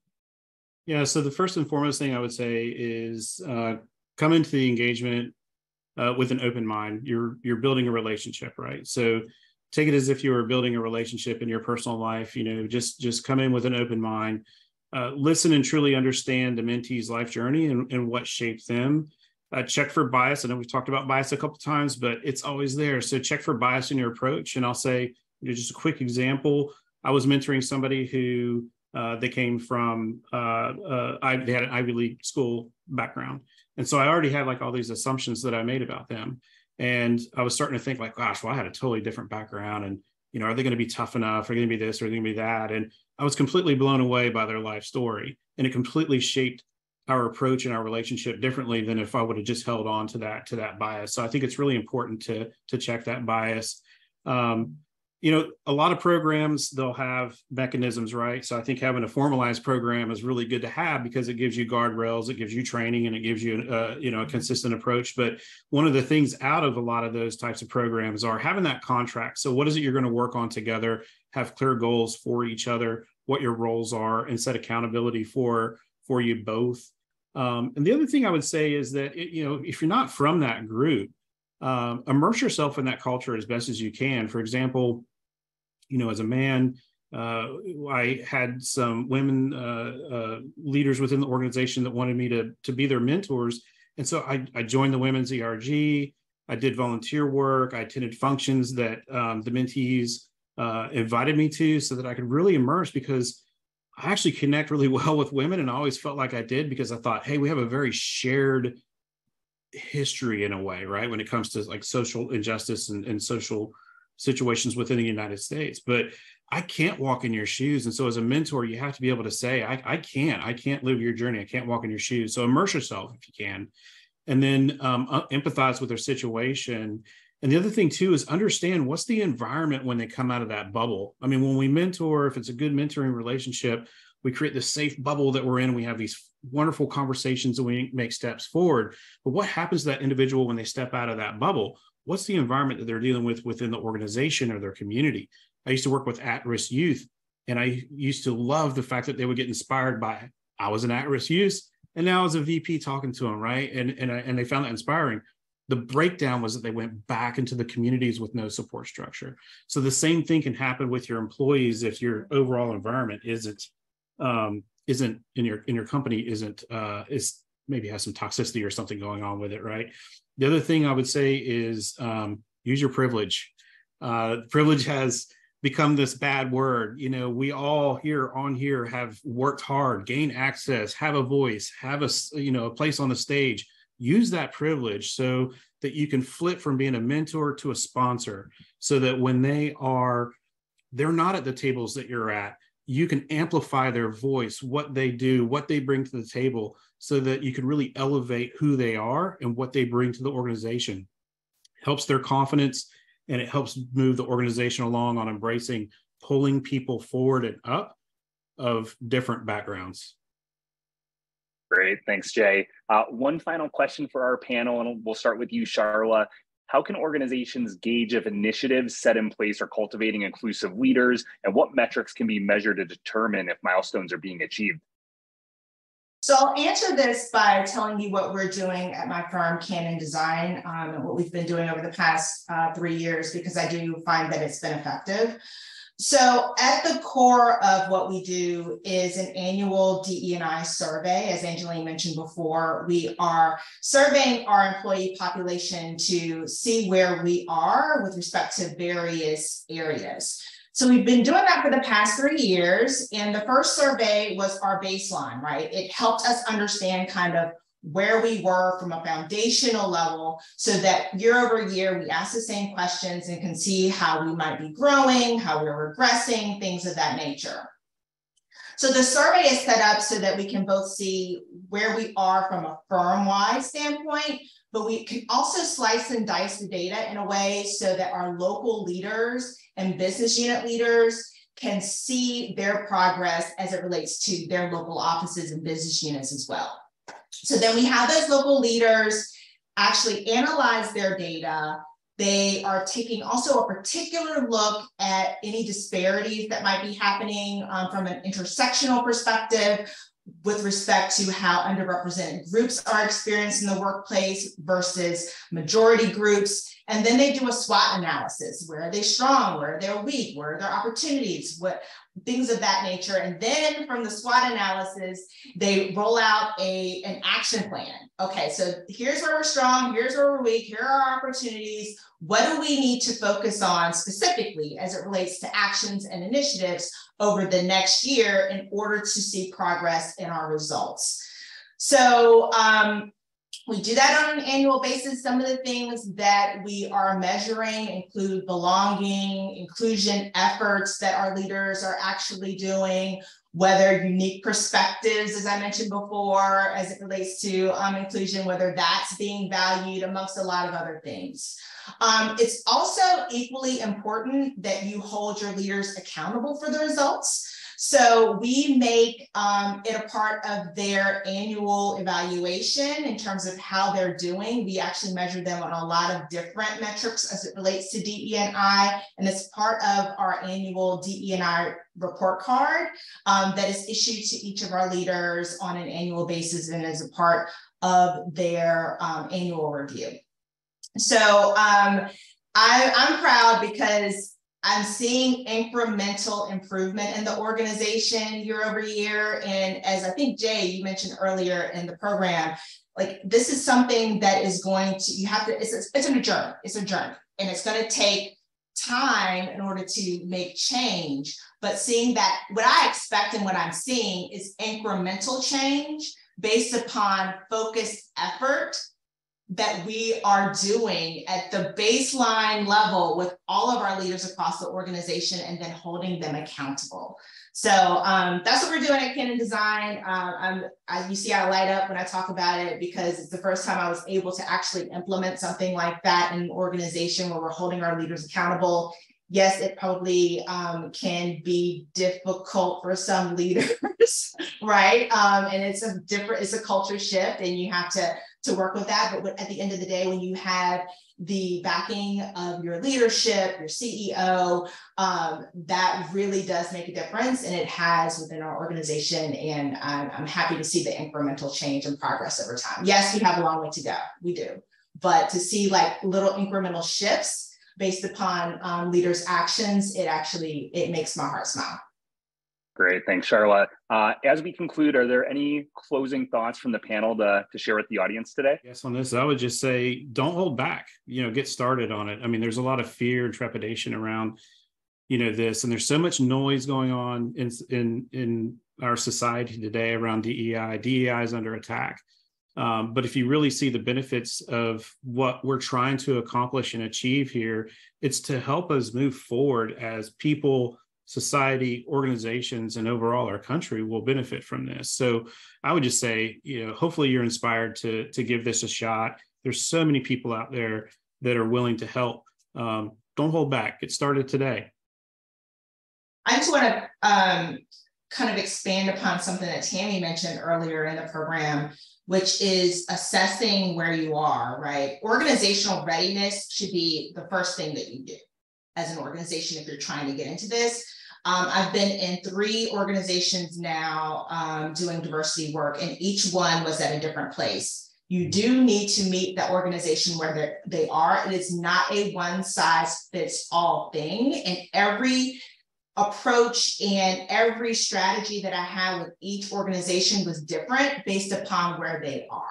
Yeah, so the first and foremost thing I would say is come into the engagement with an open mind. You're building a relationship, right? So take it as if you were building a relationship in your personal life. Just come in with an open mind. Listen and truly understand the mentee's life journey and what shaped them. Check for bias. I know we've talked about bias a couple of times, but it's always there. So check for bias in your approach. And I'll say, just a quick example. I was mentoring somebody who they came from, they had an Ivy League school background. And so I already had like all these assumptions that I made about them. And I was starting to think like, gosh, well, I had a totally different background. And, are they going to be tough enough? Are they going to be this? Or are they going to be that? And I was completely blown away by their life story. And it completely shaped our approach and our relationship differently than if I would have just held on to that bias. So I think it's really important to check that bias. A lot of programs, they'll have mechanisms, right? So I think having a formalized program is really good to have because it gives you guardrails, it gives you training, and it gives you a consistent approach. But one of the things out of a lot of those types of programs are having that contract. So what is it you're going to work on together? Have clear goals for each other, what your roles are, and set accountability for you both. And the other thing I would say is that if you're not from that group, immerse yourself in that culture as best as you can. For example, as a man, I had some women leaders within the organization that wanted me to be their mentors. And so I joined the Women's ERG. I did volunteer work. I attended functions that the mentees invited me to so that I could really immerse, because I actually connect really well with women. And I always felt like I did because I thought, hey, we have a very shared history in a way, right? When it comes to like social injustice and social situations within the United States. But I can't walk in your shoes. And so as a mentor, you have to be able to say, I can't live your journey. I can't walk in your shoes. So immerse yourself if you can. And then empathize with their situation. And the other thing too is understand what's the environment when they come out of that bubble. I mean, when we mentor, if it's a good mentoring relationship, we create this safe bubble that we're in. We have these wonderful conversations and we make steps forward. But what happens to that individual when they step out of that bubble? What's the environment that they're dealing with within the organization or their community? I used to work with at-risk youth. And I used to love the fact that they would get inspired by, I was an at-risk youth, and now I was a VP talking to them, right? And they found that inspiring. The breakdown was that they went back into the communities with no support structure. So the same thing can happen with your employees if your overall environment isn't in your company is maybe has some toxicity or something going on with it, right? The other thing I would say is use your privilege. Privilege has become this bad word. We all here have worked hard, gained access, have a voice, have a place on the stage. Use that privilege so that you can flip from being a mentor to a sponsor, so that when they're not at the tables that you're at, you can amplify their voice, what they do, what they bring to the table, so that you can really elevate who they are and what they bring to the organization. Helps their confidence, and it helps move the organization along on embracing pulling people forward and up of different backgrounds. Great, thanks, Jay. One final question for our panel, and we'll start with you, Sharla. How can organizations gauge if initiatives set in place are cultivating inclusive leaders, and what metrics can be measured to determine if milestones are being achieved? So I'll answer this by telling you what we're doing at my firm, Canon Design, and what we've been doing over the past 3 years, because I do find that it's been effective. So at the core of what we do is an annual DE&I survey. As Angelin mentioned before, we are surveying our employee population to see where we are with respect to various areas. So we've been doing that for the past 3 years. And the first survey was our baseline, right? It helped us understand kind of where we were from a foundational level, so that year over year, we ask the same questions and can see how we might be growing, how we're regressing, things of that nature. So the survey is set up so that we can both see where we are from a firm-wide standpoint, but we can also slice and dice the data in a way so that our local leaders and business unit leaders can see their progress as it relates to their local offices and business units as well. So then we have those local leaders actually analyze their data. They are taking also a particular look at any disparities that might be happening from an intersectional perspective with respect to how underrepresented groups are experienced in the workplace versus majority groups. And then they do a SWOT analysis. Where are they strong? Where are they weak? Where are their opportunities? What things of that nature. And then from the SWOT analysis, they roll out an action plan. Okay, so here's where we're strong, here's where we're weak, here are our opportunities. What do we need to focus on specifically as it relates to actions and initiatives over the next year in order to see progress in our results? So we do that on an annual basis. Some of the things that we are measuring include belonging, inclusion efforts that our leaders are actually doing, whether unique perspectives, as I mentioned before, as it relates to inclusion, whether that's being valued amongst a lot of other things. It's also equally important that you hold your leaders accountable for the results. So we make it a part of their annual evaluation in terms of how they're doing. We actually measure them on a lot of different metrics as it relates to DE&I, and it's part of our annual DE&I report card that is issued to each of our leaders on an annual basis and as a part of their annual review. So I'm proud because I'm seeing incremental improvement in the organization year over year. And as I think, Jay, you mentioned earlier in the program, like this is something that is going to, you have to, it's a journey, and it's going to take time in order to make change. But seeing that, what I expect and what I'm seeing is incremental change based upon focused effort that we are doing at the baseline level with all of our leaders across the organization and then holding them accountable. So that's what we're doing at Canon Design. You see I light up when I talk about it because it's the first time I was able to actually implement something like that in an organization where we're holding our leaders accountable. Yes, it probably can be difficult for some leaders, right? And it's a culture shift, and you have to work with that. But at the end of the day, when you have the backing of your leadership, your CEO, that really does make a difference, and it has within our organization. And I'm happy to see the incremental change and progress over time. Yes, we have a long way to go. We do. But to see like little incremental shifts based upon leaders' actions, it makes my heart smile. Great, thanks, Sharla. As we conclude, are there any closing thoughts from the panel to share with the audience today? Yes, on this, I would just say, don't hold back, get started on it. I mean, there's a lot of fear and trepidation around, this, and there's so much noise going on in our society today around DEI. DEI is under attack. But if you really see the benefits of what we're trying to accomplish and achieve here, it's to help us move forward as people, society, organizations, and overall our country will benefit from this. So I would just say, hopefully you're inspired to give this a shot. There's so many people out there that are willing to help. Don't hold back. Get started today. I just want to kind of expand upon something that Tammy mentioned earlier in the program, which is assessing where you are, right? Organizational readiness should be the first thing that you do as an organization if you're trying to get into this. I've been in 3 organizations now doing diversity work, and each one was at a different place. You do need to meet the organization where they are. It is not a one-size-fits-all thing, and every approach and every strategy that I had with each organization was different based upon where they are.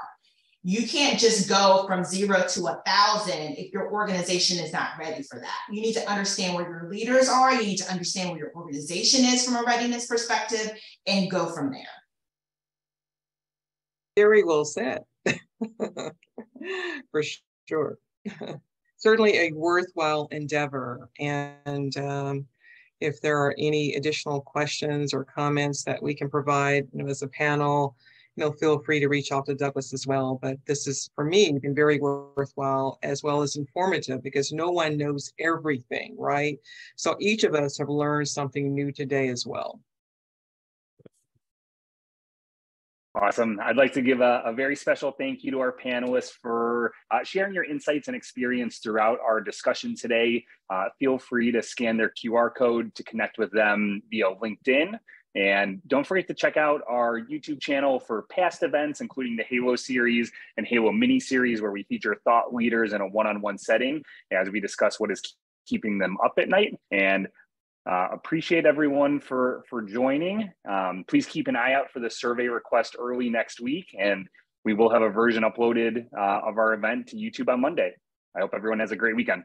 You can't just go from 0 to 1,000 if your organization is not ready for that. You need to understand where your leaders are. You need to understand where your organization is from a readiness perspective and go from there. Very well said, for sure. Certainly a worthwhile endeavor. And if there are any additional questions or comments that we can provide, as a panel, feel free to reach out to Douglas as well. But this is, for me, been very worthwhile as well as informative, because no one knows everything, right? So each of us have learned something new today as well. Awesome. I'd like to give a very special thank you to our panelists for sharing your insights and experience throughout our discussion today. Feel free to scan their QR code to connect with them via LinkedIn. And don't forget to check out our YouTube channel for past events, including the Halo series and Halo mini series, where we feature thought leaders in a one-on-one setting as we discuss what is keeping them up at night. And appreciate everyone for joining. Please keep an eye out for the survey request early next week, and we will have a version uploaded of our event to YouTube on Monday. I hope everyone has a great weekend.